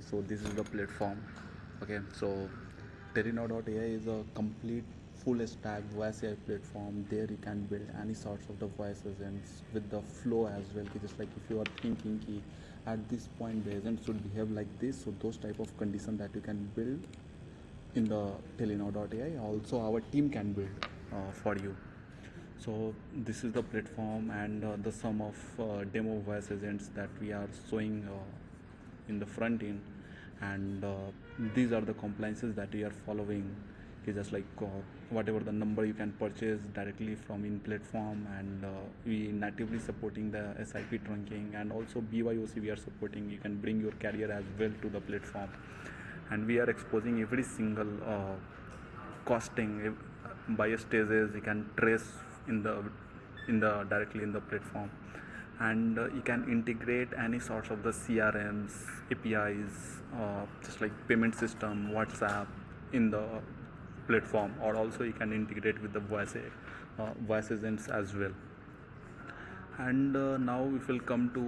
So this is the platform. Okay, so Telenow.ai is a complete full stack voice AI platform. There you can build any sorts of the voice agents with the flow as well. Just like if you are thinking ki at this point the agent should behave like this, so those type of condition that you can build in the Telenow.ai also our team can build for you. So this is the platform and the sum of demo voice agents that we are showing in the front end, and these are the compliances that we are following. Okay, just like whatever the number you can purchase directly from in platform, and we natively supporting the SIP trunking, and also BYOC we are supporting. You can bring your carrier as well to the platform, and we are exposing every single costing by stages. You can trace in the directly in the platform, and you can integrate any sorts of the CRMs, APIs, just like payment system, WhatsApp in the platform, or also you can integrate with the voice agents as well. And now if we'll come to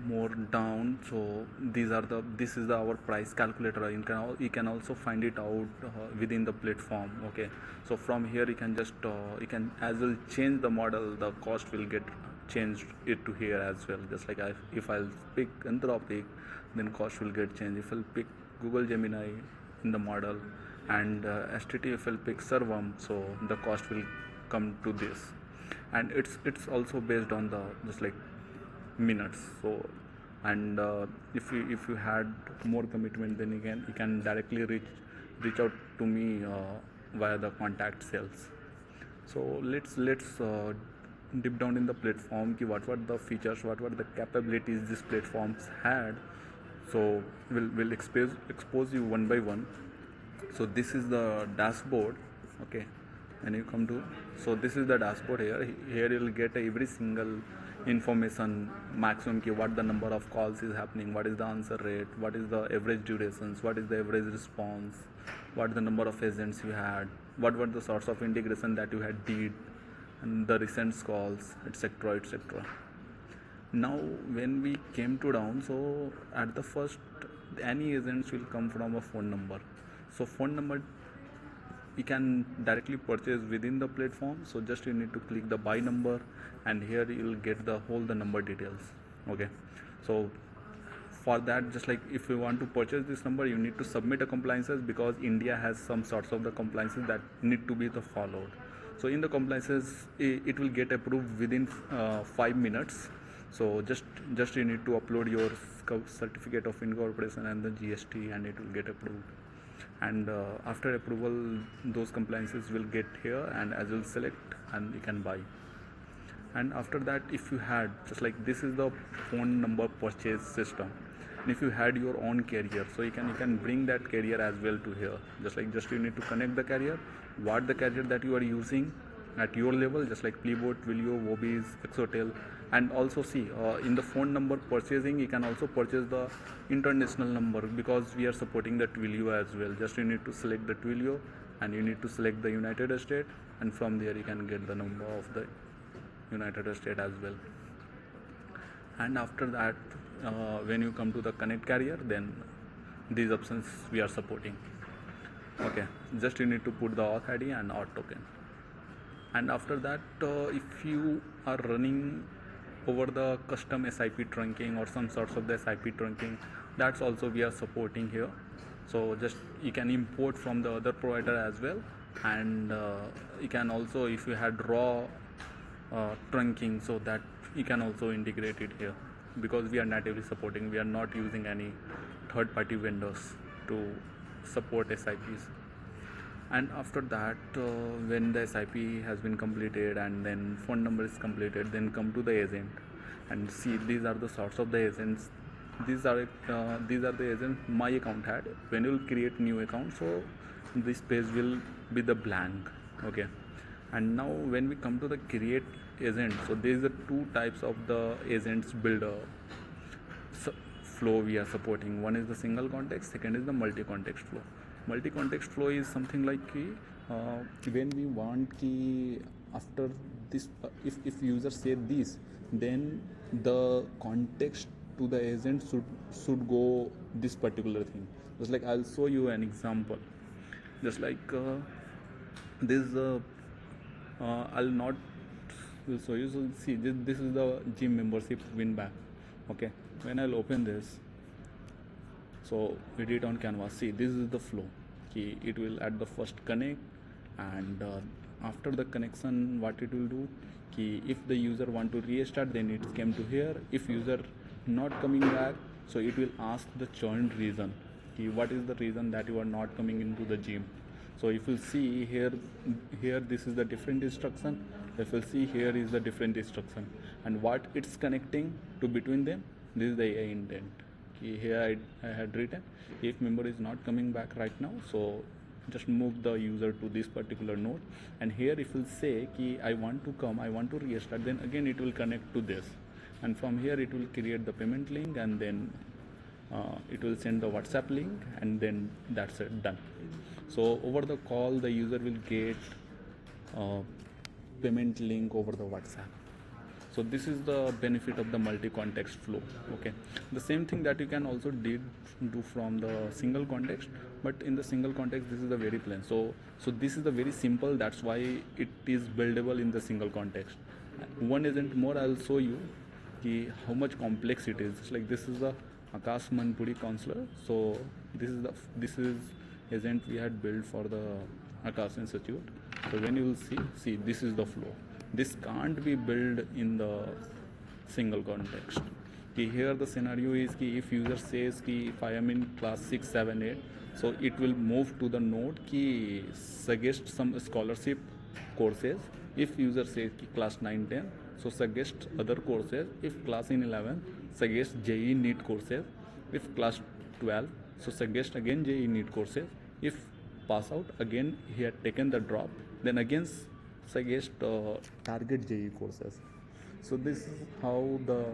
more down, so this is our price calculator. You can also find it out within the platform. Okay, so from here you can just you can as well change the model. The cost will get changed it to here as well. Just like if I'll pick Anthropic, then cost will get changed. If I'll pick Google Gemini in the model, and STT if I'll pick Servam, so the cost will come to this. And it's also based on the just like minutes. So, and if you had more commitment, then again you can directly reach out to me via the contact sales. So let's deep down in the platform ki what were the features, what were the capabilities these platforms had. So we'll expose you one by one. So this is the dashboard. Okay, and you come to, so this is the dashboard. Here you'll get every single information, maximum key, what the number of calls is happening, what is the answer rate, what is the average durations, what is the average response, what is the number of agents you had, what were the sorts of integration that you had did, and the recent calls, etc, etc. Now when we came to down, so at the first any agents will come from a phone number. So phone number you can directly purchase within the platform. So just you need to click the buy number, and here you'll get the whole the number details. Okay, so for that, just like if you want to purchase this number, you need to submit a compliances, because India has some sorts of the compliances that need to be the followed. So in the compliances it will get approved within 5 minutes. So just you need to upload your certificate of incorporation and the GST, and it will get approved. And after approval, those compliances will get here, and as you'll select, and you can buy. And after that, if you had, just like this is the phone number purchase system, and if you had your own carrier, so you can bring that carrier as well to here. Just you need to connect the carrier, what the carrier that you are using at your level, just like Pleabot, Willio, Wobis, Exotel. And also see in the phone number purchasing, you can also purchase the international number, because we are supporting the Twilio as well. Just you need to select the Twilio, and you need to select the United States, and from there you can get the number of the United States as well. And after that, when you come to the connect carrier, then these options we are supporting. Okay, just you need to put the auth ID and auth token. And after that, if you are running over the custom SIP trunking or some sorts of the SIP trunking, that's also we are supporting here. So just you can import from the other provider as well, and you can also, if you had raw trunking, so that you can also integrate it here, because we are natively supporting. We are not using any third-party vendors to support SIPs. And after that, when the SIP has been completed and then phone number is completed, then come to the agent and see these are the sorts of the agents. These are the agents my account had. When you will create new account, so this page will be the blank. Okay, and now when we come to the create agent, so there is the two types of the agents builder flow we are supporting. One is the single context, second is the multi-context flow. Multi-context flow is something like when we want ki after this, if user say this, then the context to the agent should go this particular thing. Just like I'll show you an example. Just like this I'll not will show you. So see, this is the gym membership win back. Okay, when I'll open this, so edit on canvas, see this is the flow. It will at the first connect, and after the connection what it will do, if the user want to restart, then it came to here. If user not coming back, so it will ask the churned reason, what is the reason that you are not coming into the gym. So if you see here this is the different instruction. If you see here is the different instruction, and what it's connecting to between them, this is the AI intent. Here I had written, if member is not coming back right now, so just move the user to this particular node. And here if you say I want to come, I want to restart, then again it will connect to this, and from here it will create the payment link, and then it will send the WhatsApp link, and then that's it, done. So over the call the user will get payment link over the WhatsApp. So this is the benefit of the multi-context flow. Okay, the same thing that you can also do from the single context, but in the single context this is the very plain. So this is the very simple, that's why it is buildable in the single context. One isn't more, I'll show you how much complex it is. Just like this is the Akash Manpuri counselor. So this is agent we had built for the Akash Institute. So when you will see this is the flow. This can't be built in the single context. Here the scenario is if user says if I am in class 6, 7, 8, so it will move to the node suggest some scholarship courses. If user says class 9, 10, so suggest other courses. If class in 11, suggest JEE NEET courses. If class 12, so suggest again JEE NEET courses. If pass out, again he had taken the drop, then again suggest target JEE courses. So this is how the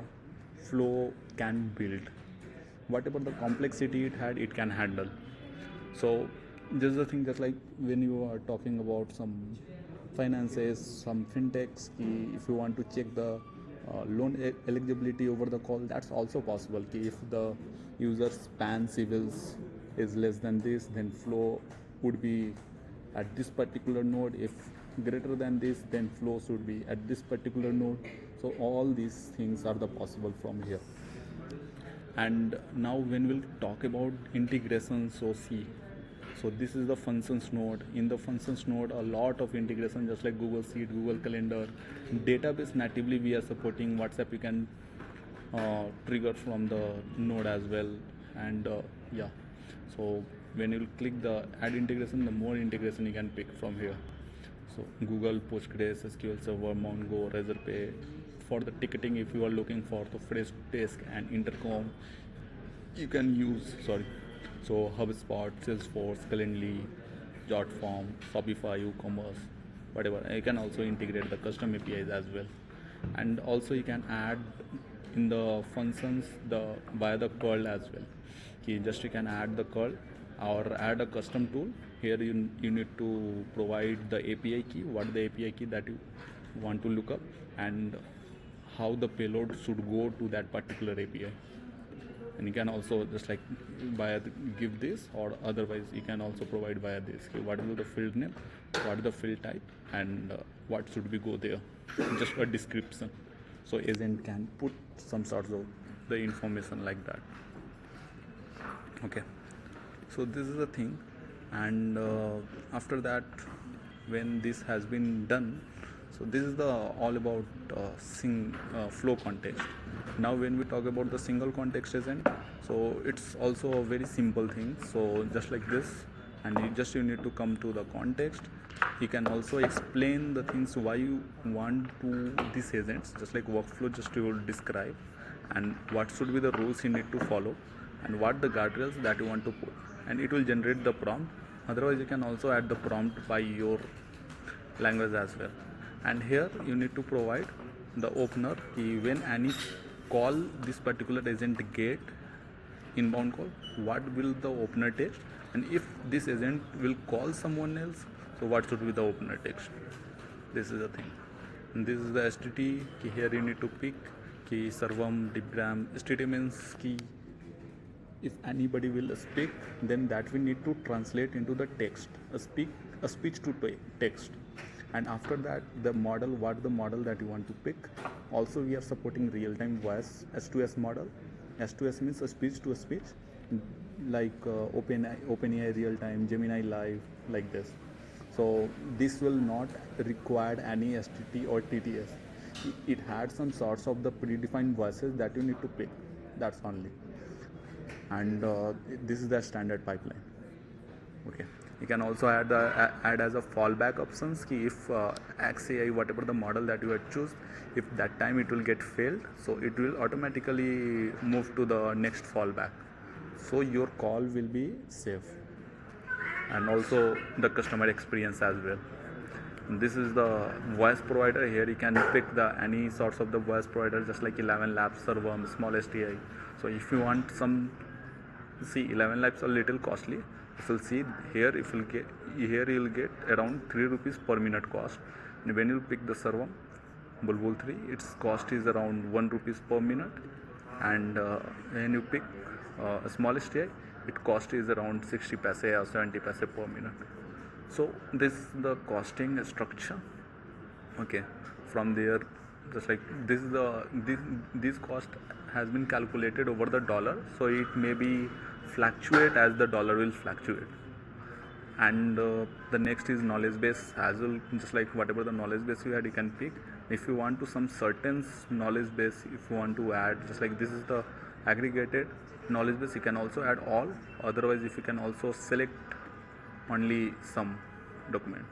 flow can build. Whatever the complexity it had, it can handle. So this is the thing, just like when you are talking about some finances, some fintechs, if you want to check the loan eligibility over the call, that's also possible. If the user's PAN civils is less than this, then flow would be at this particular node. If greater than this, then flow should be at this particular node. So all these things are the possible from here. And now when we'll talk about integration, so this is the functions node. In the functions node, a lot of integration, just like Google Sheet, Google Calendar. Database natively we are supporting. WhatsApp you can trigger from the node as well. And yeah, so when you click the add integration, the more integration you can pick from here. So Google, Postgres, SQL Server, Mongo, Razorpay. For the ticketing, if you are looking for the Freshdesk and Intercom, you can use so HubSpot, Salesforce, Calendly, Jotform, Shopify, WooCommerce, whatever. You can also integrate the custom APIs as well, and also you can add in the functions via the curl as well. You can add the curl or add a custom tool. Here you need to provide the API key, what the API key that you want to look up, and how the payload should go to that particular API. And you can also just like give this, or otherwise you can also provide via this. What is the field name, what is the field type, and what should we go there, just a description. So agent can put some sorts of the information like that. Okay, so this is the thing. And after that, when this has been done, so this is the all about flow context. Now when we talk about the single context agent, so it's also a very simple thing. So just like this, and you need to come to the context. You can also explain the things why you want to these agents, just like workflow, just to describe, and what should be the rules you need to follow, and what the guardrails that you want to put, and it will generate the prompt. Otherwise you can also add the prompt by your language as well. And here you need to provide the opener, when any call this particular agent get, inbound call, what will the opener text, and if this agent will call someone else, so what should be the opener text. This is the thing. And this is the STT. Here you need to pick ki sarvam dibram. STT means ki if anybody will speak, then that we need to translate into the text, a speech to text. And after that, the model, what the model that you want to pick. Also we are supporting real-time voice S2S model. S2S means a speech to a speech, like OpenAI real time, Gemini live, like this. So this will not require any STT or TTS. It had some sorts of the predefined voices that you need to pick, that's only. And this is the standard pipeline. Okay, you can also add as a fallback options ki if XAI, whatever the model that you had choose, if that time it will get failed, so it will automatically move to the next fallback, so your call will be safe. And also the customer experience as well. This is the voice provider. Here you can pick the any sorts of the voice provider, just like 11 labs, Servam, small STI. So if you want some, see 11 labs are little costly. If you'll see here, if you'll get here, you'll get around 3 rupees per minute cost. And when you pick the Servam Bulbul 3, its cost is around 1 rupees per minute. And when you pick a small STI, it cost is around 60 paise or 70 paise per minute. So this is the costing structure. Okay, from there, just like this is this cost has been calculated over the dollar, so it may be fluctuate as the dollar will fluctuate. And the next is knowledge base as well. Just like whatever the knowledge base you had, you can pick. If you want to some certain knowledge base, if you want to add, just like this is the aggregated knowledge base, you can also add all. Otherwise, if you can also select only some document.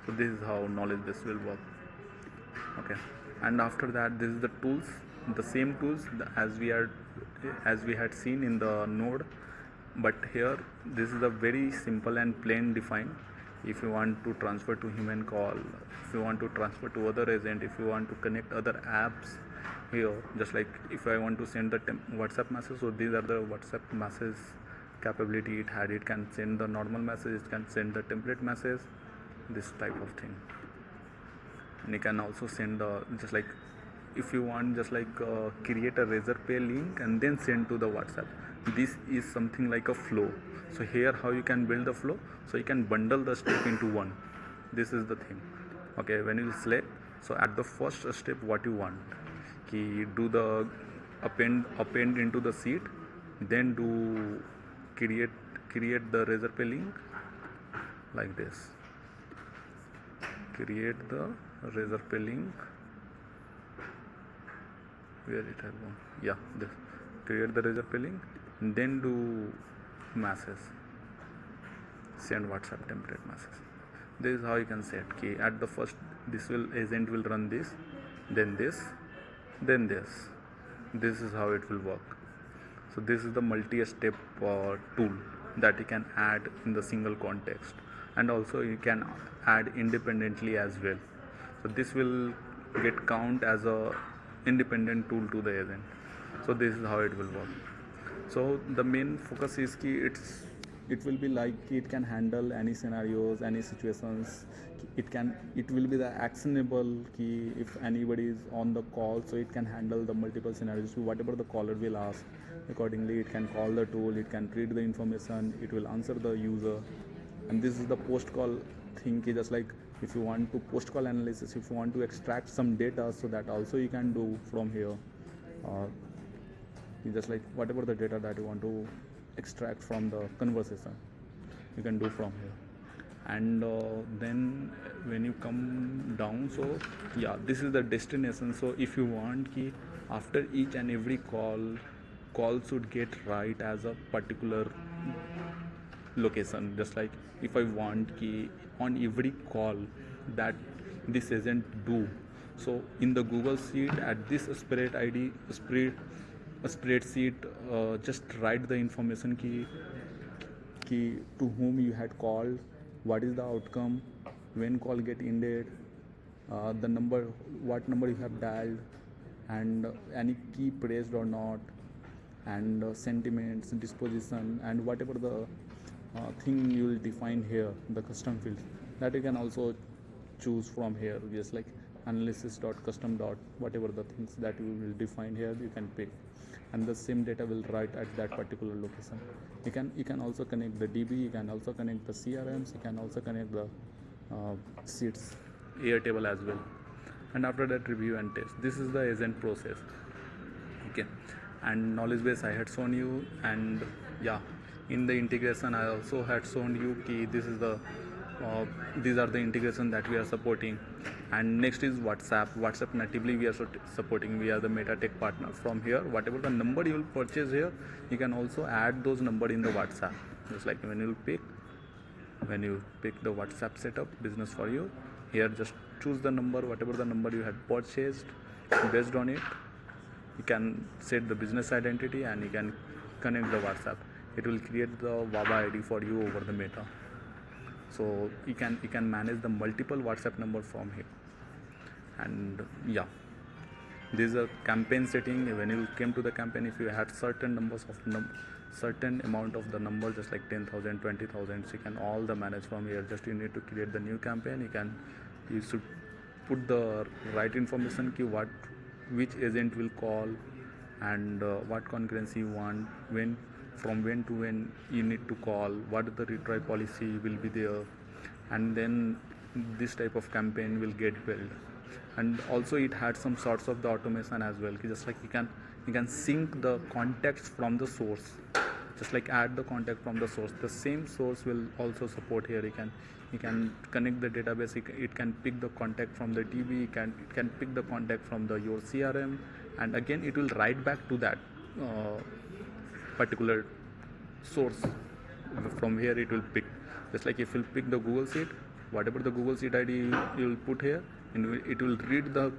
So this is how knowledge base will work. Okay, and after that, this is the tools, the same tools as we had seen in the node, but here this is a very simple and plain defined. If you want to transfer to human call, if you want to transfer to other agent, if you want to connect other apps, here just like if I want to send the WhatsApp message, so these are the WhatsApp message capability it had. It can send the normal message, it can send the template message, this type of thing. And you can also send just like if you want, just like create a Razorpay link and then send to the WhatsApp. This is something like a flow. So here how you can build the flow, so you can bundle the step into one. This is the thing. Okay, when you select, so at the first step what you want, do the append into the seed, then do create the Razorpay link like this. Create the Razorpay link. Where it has gone? Yeah, this. Create the Razorpay link, and then do message. Send WhatsApp template message. This is how you can set. At the first, agent will run this, then this, then this. This is how it will work. So this is the multi-step tool that you can add in the single context, and also you can add independently as well. So this will get count as a independent tool to the agent. So this is how it will work. So the main focus is it will be like it can handle any scenarios, any situations. It will be the actionable key if anybody is on the call, so it can handle the multiple scenarios. Whatever the caller will ask, accordingly it can call the tool, it can read the information, it will answer the user. And this is the post call thing, just like if you want to post call analysis, if you want to extract some data, so that also you can do from here. Just like whatever the data that you want to extract from the conversation, you can do from here. And then when you come down, so yeah, this is the destination. So if you want after each and every call should get right as a particular location. Just like if I want on every call that this agent do, so in the Google Sheet at this spreadsheet, just write the information to whom you had called, what is the outcome, when call get ended, the number, what number you have dialed, and any key pressed or not, and sentiments, disposition, and whatever the thing you will define here, the custom fields that you can also choose from here. Just like analysis dot custom dot whatever the things that you will define here, you can pick, and the same data will write at that particular location. You can also connect the DB, you can also connect the CRMs, you can also connect the seats Airtable as well. And after that, review and test. This is the agent process. Okay, and knowledge base I had shown you, and yeah, in the integration I also had shown you key this is the these are the integration that we are supporting. And next is whatsapp natively we are supporting. We are the meta tech partner. From here, whatever the number you will purchase here, you can also add those number in the whatsapp. Just like when you pick the whatsapp setup business for you, here just choose the number, whatever the number you had purchased. Based on it, you can set the business identity and you can connect the whatsapp. It will create the waba id for you over the meta, so you can manage the multiple whatsapp number from here. And yeah, this is a campaign setting. When you came to the campaign, if you had certain numbers of certain amount of the number, just like 10,000 20,000, so you can all the manage from here. Just you need to create the new campaign. You should put the right information key, which agent will call, and what concurrency you want, from when to when you need to call, what the retry policy will be there, and then this type of campaign will get built. And also it had some sorts of the automation as well, just like you can sync the contacts from the source, just like add the contact from the source. The same source will also support here. You can connect the database. It can pick the contact from the DB. It can pick the contact from your CRM, and again it will write back to that particular source. From here it will pick, just like if you pick the Google Sheet, whatever the Google Sheet ID you will put here, and it will read the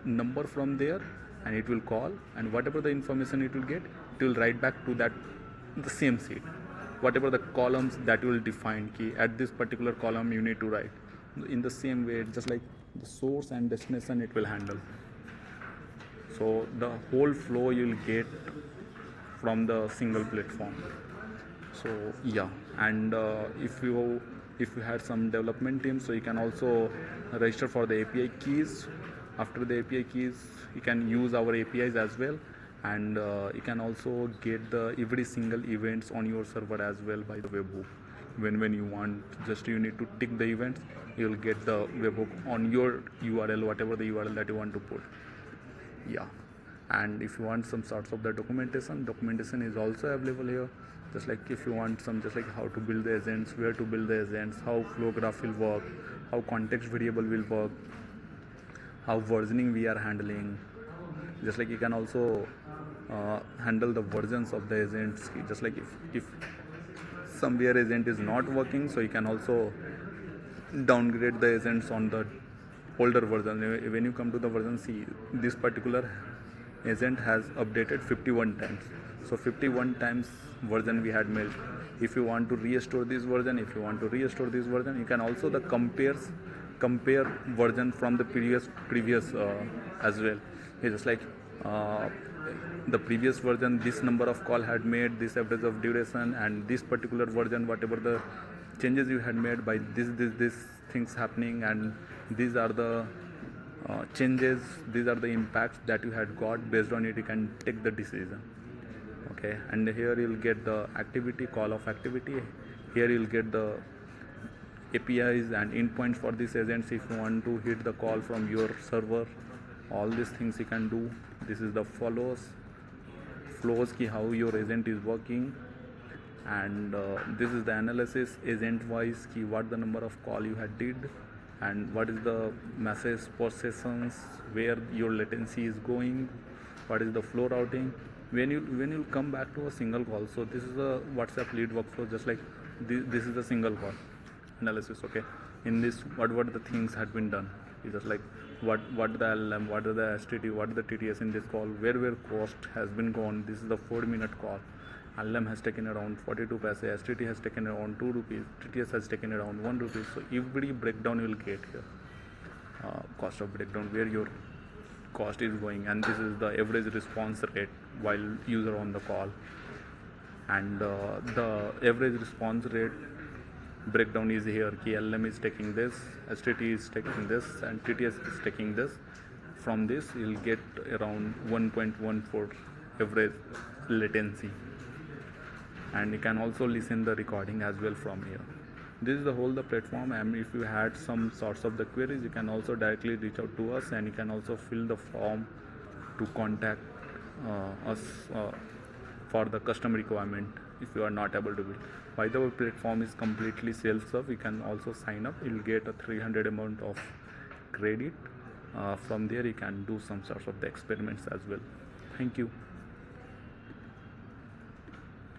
number from there, and it will call, and whatever the information it will get, it will write back to that the same sheet. Whatever the columns that you will define key at this particular column, you need to write in the same way, just like the source and destination it will handle. So the whole flow you will get from the single platform. So yeah, and if you had some development team, so you can also register for the API keys. After the API keys, you can use our APIs as well, and you can also get the every single events on your server as well by the webhook. When you want, just you need to tick the events, you will get the webhook on your URL, whatever the URL that you want to put. Yeah, and if you want some sorts of the documentation is also available here. Just like if you want some, just like how to build the agents, where to build the agents, how flow graph will work, how context variable will work, how versioning we are handling. Just like you can also handle the versions of the agents. Just like if somewhere agent is not working, so you can also downgrade the agents on the older version. When you come to the version C, this particular agent has updated 51 times. So 51 times version we had made. If you want to restore this version, you can also the compare version from the previous as well. It's just like the previous version, this number of call had made, this average of duration, and this particular version, whatever the changes you had made by this things happening, and these are the changes, these are the impacts that you had got. Based on it, you can take the decision. Okay, and here you'll get the activity, call of activity. Here you'll get the APIs and endpoints for these agents. If you want to hit the call from your server, all these things you can do. This is the flows ki how your agent is working, and this is the analysis agent wise ki what the number of call you had did, and what is the message per sessions, where your latency is going, what is the flow routing. When you come back to a single call, so this is a WhatsApp lead workflow. Just like this is a single call analysis. Okay, in this what the things had been done. It's just like what the LM, what are the STT, what is the TTS in this call, where cost has been gone. This is the 4-minute call. LM has taken around 42 paise, STT has taken around 2 rupees, TTS has taken around 1 rupee. So every breakdown you will get here, cost of breakdown, where your cost is going, and this is the average response rate while user on the call, and the average response rate breakdown is here. KLM is taking this, STT is taking this, and TTS is taking this. From this you'll get around 1.14 average latency, and you can also listen the recording as well from here. This is the whole the platform, and if you had some sorts of the queries, you can also directly reach out to us, and you can also fill the form to contact us for the custom requirement if you are not able to build. By the way, platform is completely self-serve. You can also sign up. You'll get a 300 amount of credit. From there you can do some sorts of the experiments as well. Thank you.